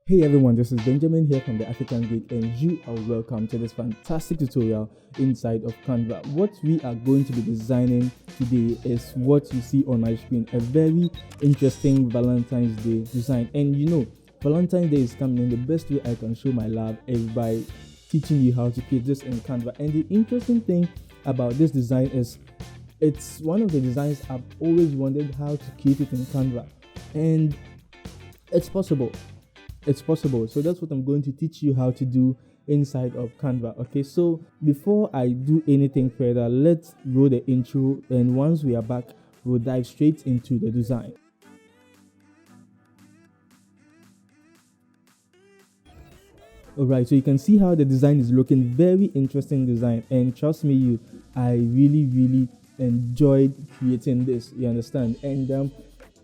Hey everyone, this is Benjamin here from the African Geek, and you are welcome to this fantastic tutorial inside of Canva. What we are going to be designing today is what you see on my screen, a very interesting Valentine's Day design. And you know, Valentine's Day is coming, and the best way I can show my love is by teaching you how to create this in Canva. And the interesting thing about this design is it's one of the designs I've always wondered how to create it in Canva, and it's possible. So that's what I'm going to teach you how to do inside of Canva. Okay, so before I do anything further, let's roll the intro, and once we are back, we'll dive straight into the design. Alright, so you can see how the design is looking. Very interesting design, and trust me, I really enjoyed creating this, you understand. And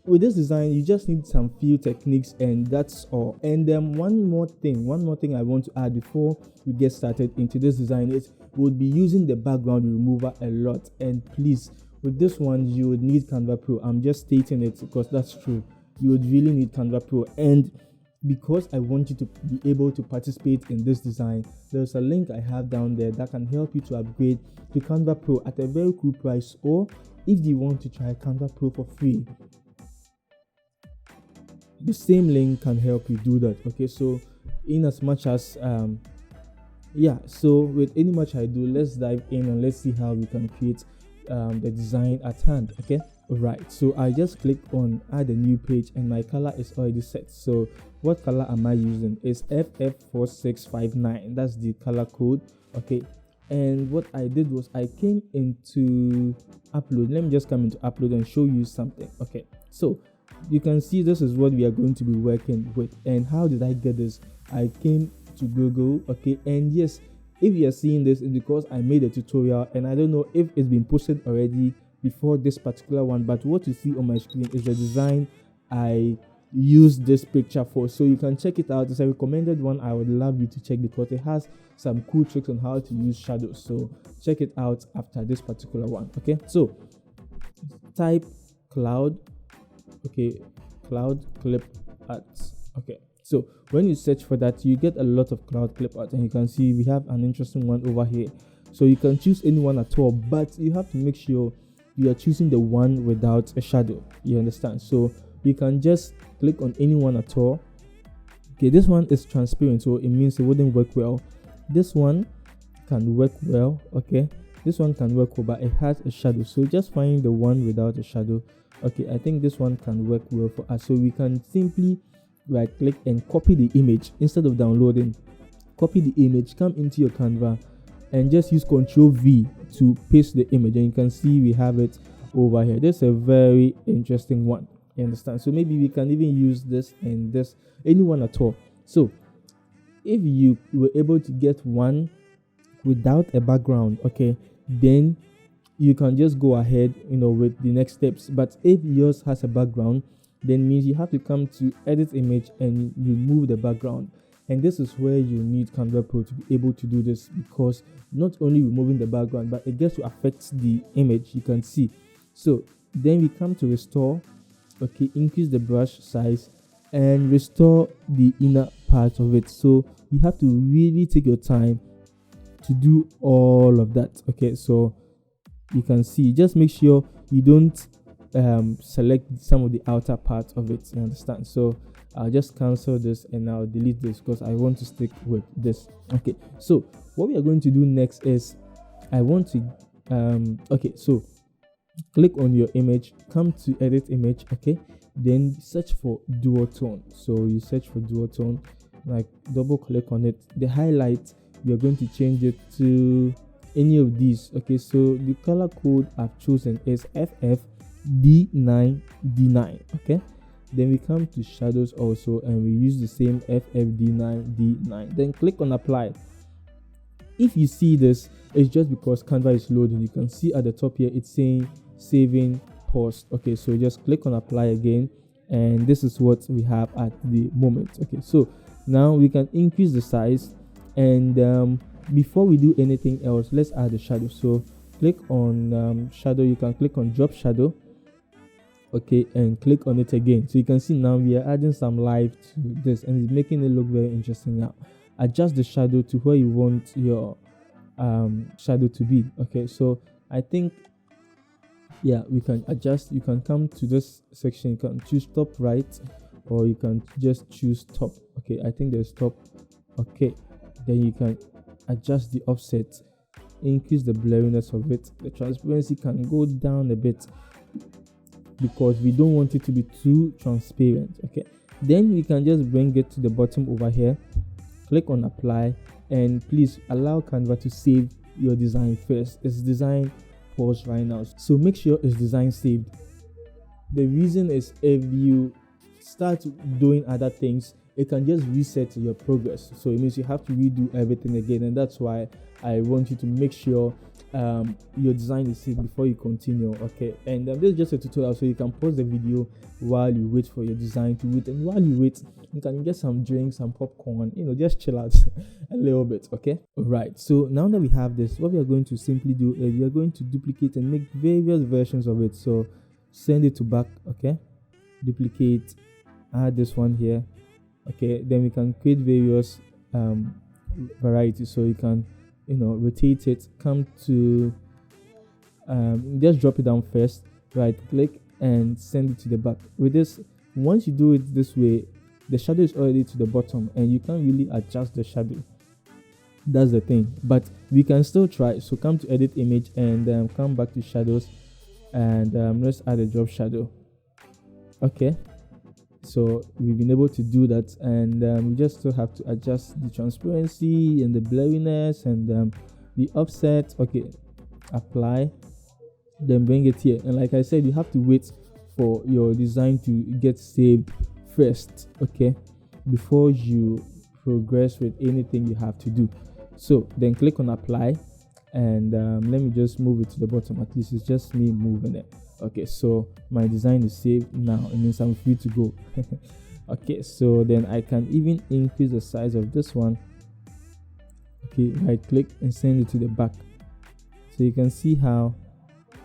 with this design, you just need some few techniques, and that's all. And one more thing I want to add before we get started into this design is we'll be using the background remover a lot. And please, with this one, you would need Canva Pro. I'm just stating it because that's true. You would really need Canva Pro. And because I want you to be able to participate in this design, there's a link I have down there that can help you to upgrade to Canva Pro at a very cool price, or if you want to try Canva Pro for free, the same link can help you do that. Okay, so in as much as so with any much I do, let's dive in and let's see how we can create the design at hand. Okay, right, so I just click on add a new page, and my color is already set. So what color am I using? Is FF4659. That's the color code. Okay, and what I did was I came into upload. Let me just come into upload and show you something. Okay, so you can see this is what we are going to be working with. And how did I get this? I came to Google. Okay, and yes, if you are seeing this, it's because I made a tutorial, and I don't know if it's been posted already before this particular one, but what you see on my screen is the design I used this picture for. So you can check it out. It's a recommended one. I would love you to check because it has some cool tricks on how to use shadows. So check it out after this particular one. Okay, so type cloud. Okay, cloud clip arts. Okay, so when you search for that, you get a lot of cloud clip art, and you can see we have an interesting one over here. So you can choose any one at all, but you have to make sure you are choosing the one without a shadow, you understand. So you can just click on any one at all. Okay, this one is transparent, so it means it wouldn't work well. This one can work well. Okay, this one can work well, but it has a shadow, so just find the one without a shadow. Okay, I think this one can work well for us. So we can simply right click and copy the image instead of downloading. Copy the image, come into your Canva, and just use Ctrl V to paste the image, and you can see we have it over here. This is a very interesting one, you understand. So maybe we can even use this and this, anyone at all. So if you were able to get one without a background, okay, then you can just go ahead, with the next steps. But if yours has a background, then means you have to come to edit image and remove the background. And this is where you need Canva Pro to be able to do this, because not only removing the background, but it gets to affect the image, you can see. So then we come to restore. Okay, increase the brush size and restore the inner part of it. So you have to really take your time to do all of that. Okay, so you can see, just make sure you don't select some of the outer part of it, you understand. So I'll just cancel this and I'll delete this because I want to stick with this. Okay, so what we are going to do next is I want to so click on your image, come to edit image. Okay, then search for duotone. So you search for duotone, like double click on it. The highlight, we are going to change it to any of these. Okay, so the color code I've chosen is FFD9D9. Okay, then we come to shadows also, and we use the same FFD9D9. Then click on apply. If you see this, it's just because Canva is loading. You can see at the top here it's saying saving post. Okay, so just click on apply again, and this is what we have at the moment. Okay, so now we can increase the size, and before we do anything else, let's add a shadow. So click on shadow. You can click on drop shadow, okay, and click on it again. So you can see now we are adding some life to this, and it's making it look very interesting. Now adjust the shadow to where you want your shadow to be. Okay, so I think, yeah, we can adjust. You can come to this section, you can choose top right, or you can just choose top. Okay, I think there's top. Okay, then you can adjust the offset, increase the blurriness of it. The transparency can go down a bit because we don't want it to be too transparent. Okay, then we can just bring it to the bottom over here, click on apply, and please allow Canva to save your design first. It's design pause right now, so make sure it's design saved. The reason is, if you start doing other things, it can just reset your progress, so it means you have to redo everything again, and that's why I want you to make sure your design is saved before you continue. Okay, and this is just a tutorial, so you can pause the video while you wait for your design to wait, and while you wait, you can get some drinks, some popcorn, just chill out a little bit. Okay, all right, so now that we have this, what we are going to simply do is we are going to duplicate and make various versions of it. So send it to back. Okay, duplicate, add this one here. Okay, then we can create various varieties, so you can rotate it, come to just drop it down first, right click and send it to the back. With this, once you do it this way, the shadow is already to the bottom and you can't really adjust the shadow. That's the thing, but we can still try. So come to edit image and come back to shadows, and let's add a drop shadow. Okay, so we've been able to do that, and we just still have to adjust the transparency and the blurriness and the offset. Okay, apply, then bring it here, and like I said, you have to wait for your design to get saved first, okay, before you progress with anything you have to do. So then click on apply, and let me just move it to the bottom. At least it's just me moving it. Okay, so my design is saved now. It means I'm free to go. Okay, so then I can even increase the size of this one. Okay, right click and send it to the back, so you can see how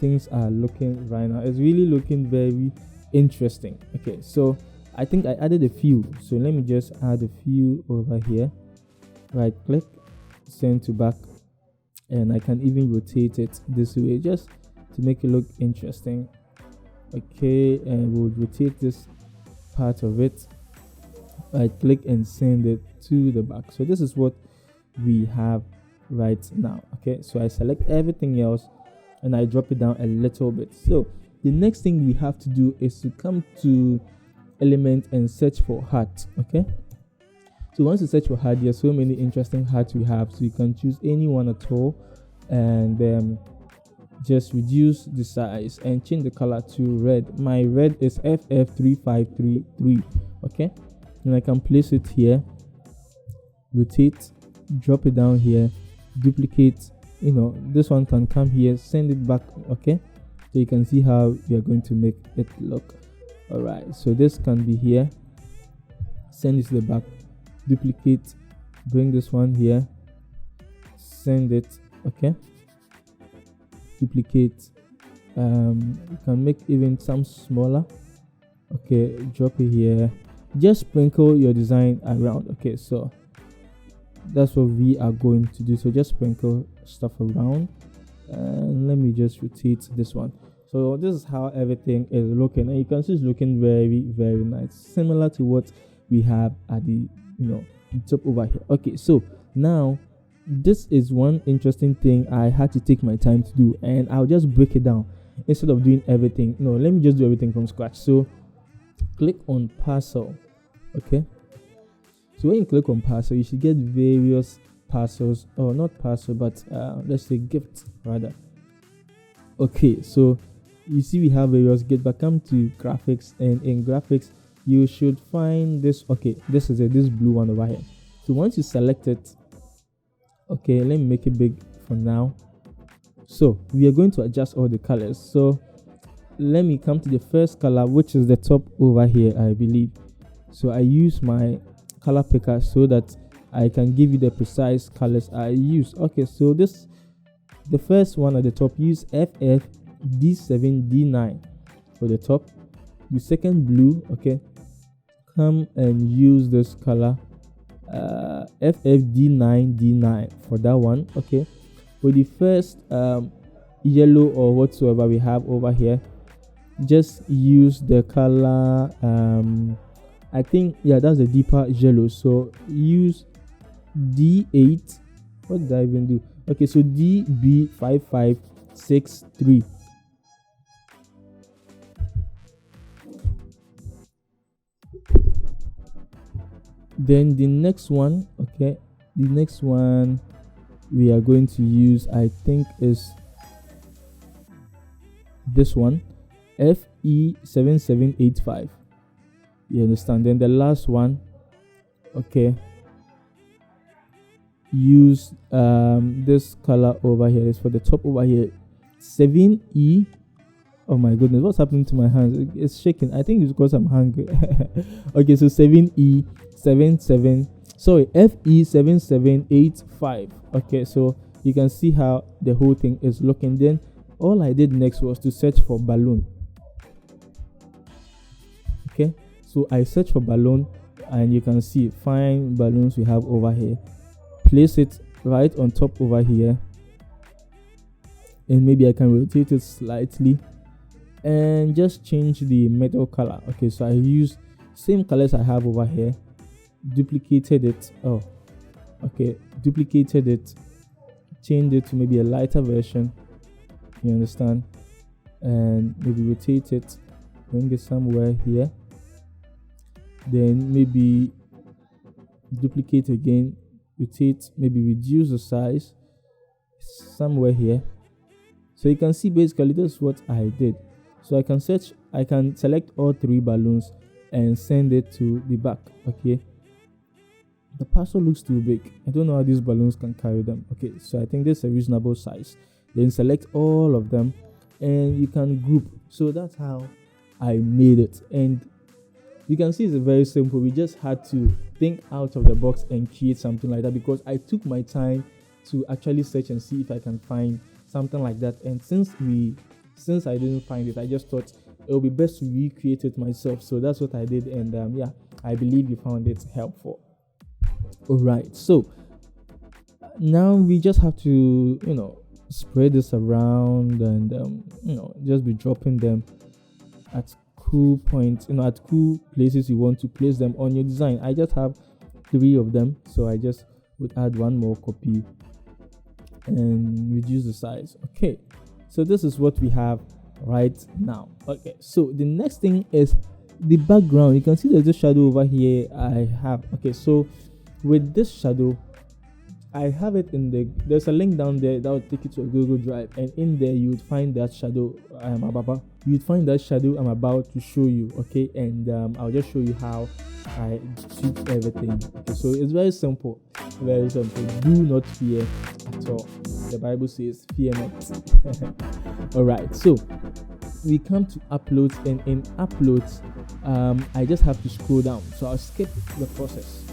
things are looking right now. It's really looking very interesting. Okay, so I think I added a few, so let me just add a few over here. Right click, send to back, and I can even rotate it this way just to make it look interesting. Okay, and we'll rotate this part of it. Right click and send it to the back. So this is what we have right now. Okay, so I select everything else and I drop it down a little bit. So the next thing we have to do is to come to element and search for heart. Okay, so once you search for heart, there are so many interesting hearts we have, so you can choose any one at all, and just reduce the size and change the color to red. My red is FF3533. Okay, and I can place it here, rotate, drop it down here, duplicate. This one can come here, send it back. Okay, so you can see how we are going to make it look. All right, so this can be here, send it to the back, duplicate, bring this one here, send it. Okay, duplicate, you can make even some smaller. Okay, drop it here, just sprinkle your design around. Okay, so that's what we are going to do. So just sprinkle stuff around, and let me just rotate this one. So this is how everything is looking, and you can see it's looking very, very nice, similar to what we have at the top over here. Okay, so now this is one interesting thing I had to take my time to do, and I'll just break it down instead of doing everything. No, let me just do everything from scratch. So click on parcel. Okay, so when you click on parcel, you should get various parcels, or not parcel, but let's say gift rather. Okay, so you see we have various gift, but come to graphics, and in graphics you should find this. Okay, this is this blue one over here. So once you select it, okay, let me make it big for now. So we are going to adjust all the colors. So let me come to the first color, which is the top over here, I believe. So I use my color picker so that I can give you the precise colors I use. Okay, so this, the first one at the top, use FF D7 D9 for the top, the second blue, okay, come and use this color FFD9D9 for that one. Okay, for the first yellow or whatsoever we have over here, just use the color I think, yeah, that's the deeper yellow, so use D8. What did I even do? Okay, so DB5563. Then the next one, okay, the next one we are going to use, I think, is this one, FE7785. You understand? Then the last one, okay, use this color over here. It's for the top over here, 7E. Oh my goodness, what's happening to my hands? It's shaking. I think it's because I'm hungry. Okay, so FE7785. Okay, so you can see how the whole thing is looking. Then all I did next was to search for balloon. Okay, so I search for balloon, and you can see fine balloons we have over here. Place it right on top over here, and maybe I can rotate it slightly and just change the metal color. Okay, so I use same colors I have over here, duplicated it. Oh, okay, duplicated it, changed it to maybe a lighter version. You understand? And maybe rotate it, bring it somewhere here, then maybe duplicate again, rotate, maybe reduce the size somewhere here. So you can see basically this is what I did. So I can select all three balloons and send it to the back. Okay, the parcel looks too big. I don't know how these balloons can carry them. Okay, so I think this is a reasonable size. Then select all of them and you can group. So that's how I made it, and you can see it's very simple. We just had to think out of the box and create something like that, because I took my time to actually search and see if I can find something like that. And since I didn't find it, I just thought it would be best to recreate it myself. So that's what I did, and yeah, I believe you found it helpful. All right, so now we just have to spread this around, and just be dropping them at cool points, at cool places you want to place them on your design. I just have 3 of them, so I just would add one more copy and reduce the size. Okay, so this is what we have right now. Okay, so the next thing is the background. You can see there's a shadow over here I have. Okay, so with this shadow, I have it there's a link down there that will take you to a Google Drive, and in there you would find that shadow I'm about to show you. Okay, and I'll just show you how I tweak everything. Okay, so it's very simple. Do not fear at all. The Bible says fear not. All right, so we come to uploads, and in uploads I just have to scroll down, so I'll skip the process.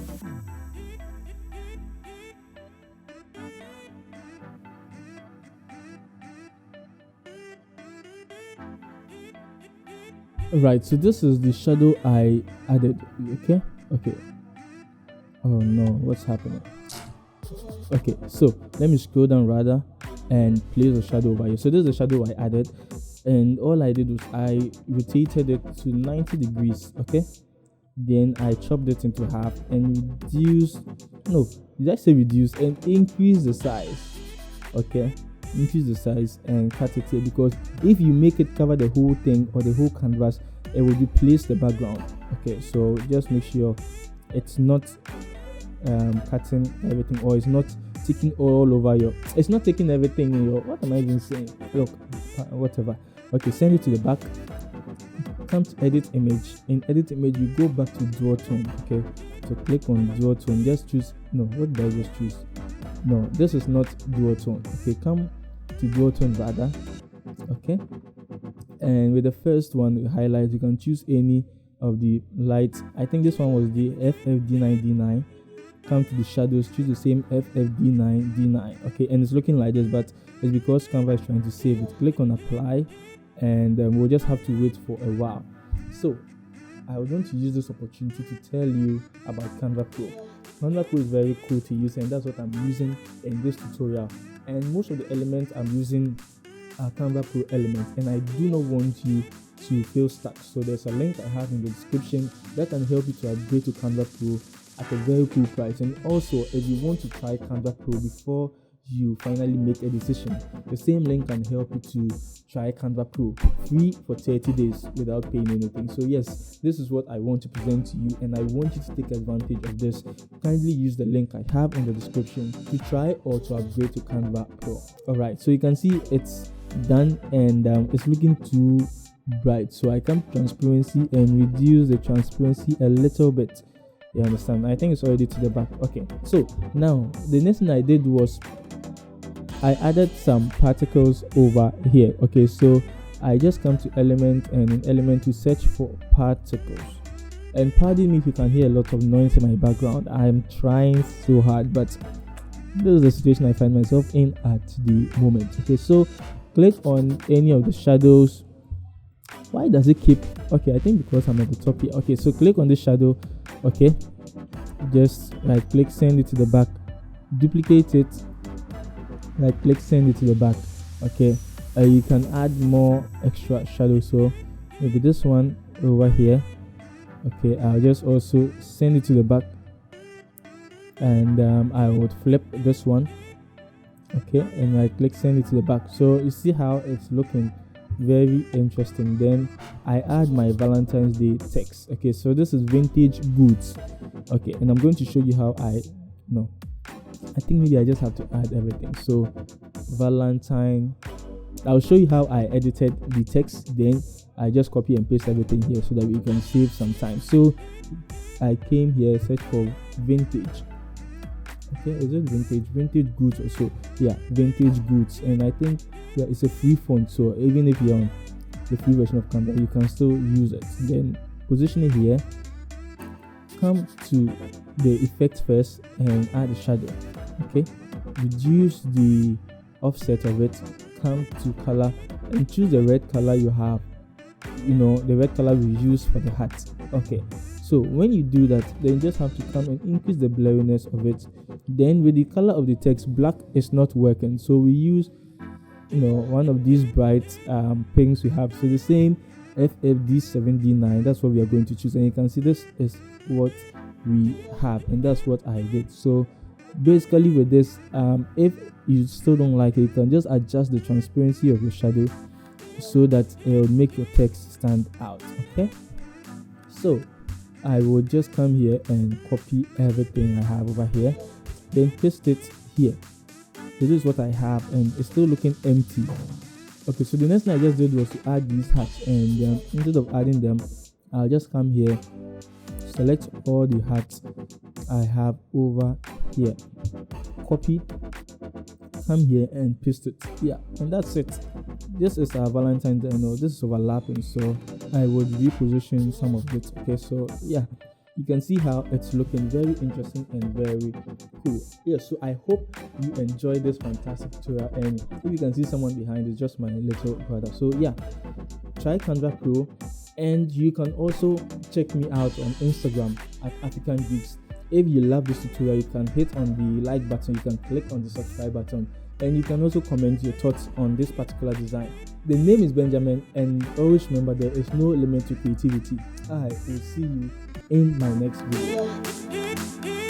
Right, so this is the shadow I added. Okay. Oh no, what's happening? Okay, so let me scroll down rather and place the shadow over here. So this is the shadow I added, and all I did was I rotated it to 90 degrees. Okay, then I chopped it into half and reduce and increase the size. Okay, increase the size and cut it here, because if you make it cover the whole thing or the whole canvas, it will replace the background. Okay, so just make sure it's not cutting everything, or it's not taking all over it's not taking everything in your, what am I even saying? Look, whatever. Okay, send it to the back. Come to edit image. In edit image, you go back to dual tone. Okay, so click on dual tone. Just choose, what did I just choose? No, this is not dual tone. Okay, come to dual tone rather. Okay, and with the first one, the highlight, you can choose any of the lights. I think this one was the FFD9D9. Come to the shadows, choose the same FFD9D9. Okay, and it's looking like this, but it's because Canva is trying to save it. Click on apply, and we'll just have to wait for a while. So I would want to use this opportunity to tell you about Canva Pro. Canva Pro is very cool to use, and that's what I'm using in this tutorial. And most of the elements I'm using are Canva Pro elements, and I do not want you to feel stuck. So there's a link I have in the description that can help you to upgrade to Canva Pro at a very cool price. And also, if you want to try Canva Pro before you finally make a decision, the same link can help you to try Canva Pro free for 30 days without paying anything. So yes, this is what I want to present to you, and I want you to take advantage of this. Kindly use the link I have in the description to try or to upgrade to Canva Pro. Alright, so you can see it's done, and it's looking too bright, so I come to transparency and reduce the transparency a little bit. You understand? I think it's already to the back. Okay, so now the next thing I did was I added some particles over here. Okay, so I just come to element, and in element to search for particles. And pardon me if you can hear a lot of noise in my background. I'm trying so hard, but this is the situation I find myself in at the moment. Okay, so click on any of the shadows. Why does it keep? Okay, I think because I'm at the top here. Okay, so click on the shadow. Okay, just right click, send it to the back, duplicate it, right click, send it to the back. Okay, you can add more extra shadow, so maybe this one over here. Okay, I'll just also send it to the back, and I would flip this one. Okay, and right click, send it to the back. So you see how it's looking very interesting. Then I add my Valentine's Day text. Okay, so this is vintage goods. Okay, and I'm going to show you how I think maybe I just have to add everything. So Valentine, I'll show you how I edited the text, then I just copy and paste everything here so that we can save some time. So I came here, search for vintage. Okay, is it vintage goods or so? Yeah, vintage goods. And I think it's a free font, so even if you're on the free version of Canva, you can still use it. Then position it here, come to the effect first and add a shadow. Okay, reduce the offset of it, come to color and choose the red color you have, the red color we use for the hat. Okay, so when you do that, then you just have to come and increase the blurriness of it. Then with the color of the text, black is not working, so we use one of these bright pinks we have. So the same FFD7D9, that's what we are going to choose, and you can see this is what we have, and that's what I did. So basically with this, if you still don't like it, you can just adjust the transparency of your shadow so that it will make your text stand out. Okay, so I will just come here and copy everything I have over here, then paste it here. This is what I have, and it's still looking empty. Okay, so the next thing I just did was to add these hats, and instead of adding them, I'll just come here, select all the hats I have over here, copy, come here and paste it. Yeah, and that's it. This is our Valentine's Day. This is overlapping, so I would reposition some of it. Okay, so yeah, you can see how it's looking very interesting and very cool. Yeah, so I hope you enjoyed this fantastic tutorial, and if you can see someone behind, it's just my little brother. So yeah, try Canva Pro, and you can also check me out on Instagram at African Geeks. If you love this tutorial, you can hit on the like button, you can click on the subscribe button, and you can also comment your thoughts on this particular design. The name is Benjamin, and always remember, there is no limit to creativity. I will see you in my next video.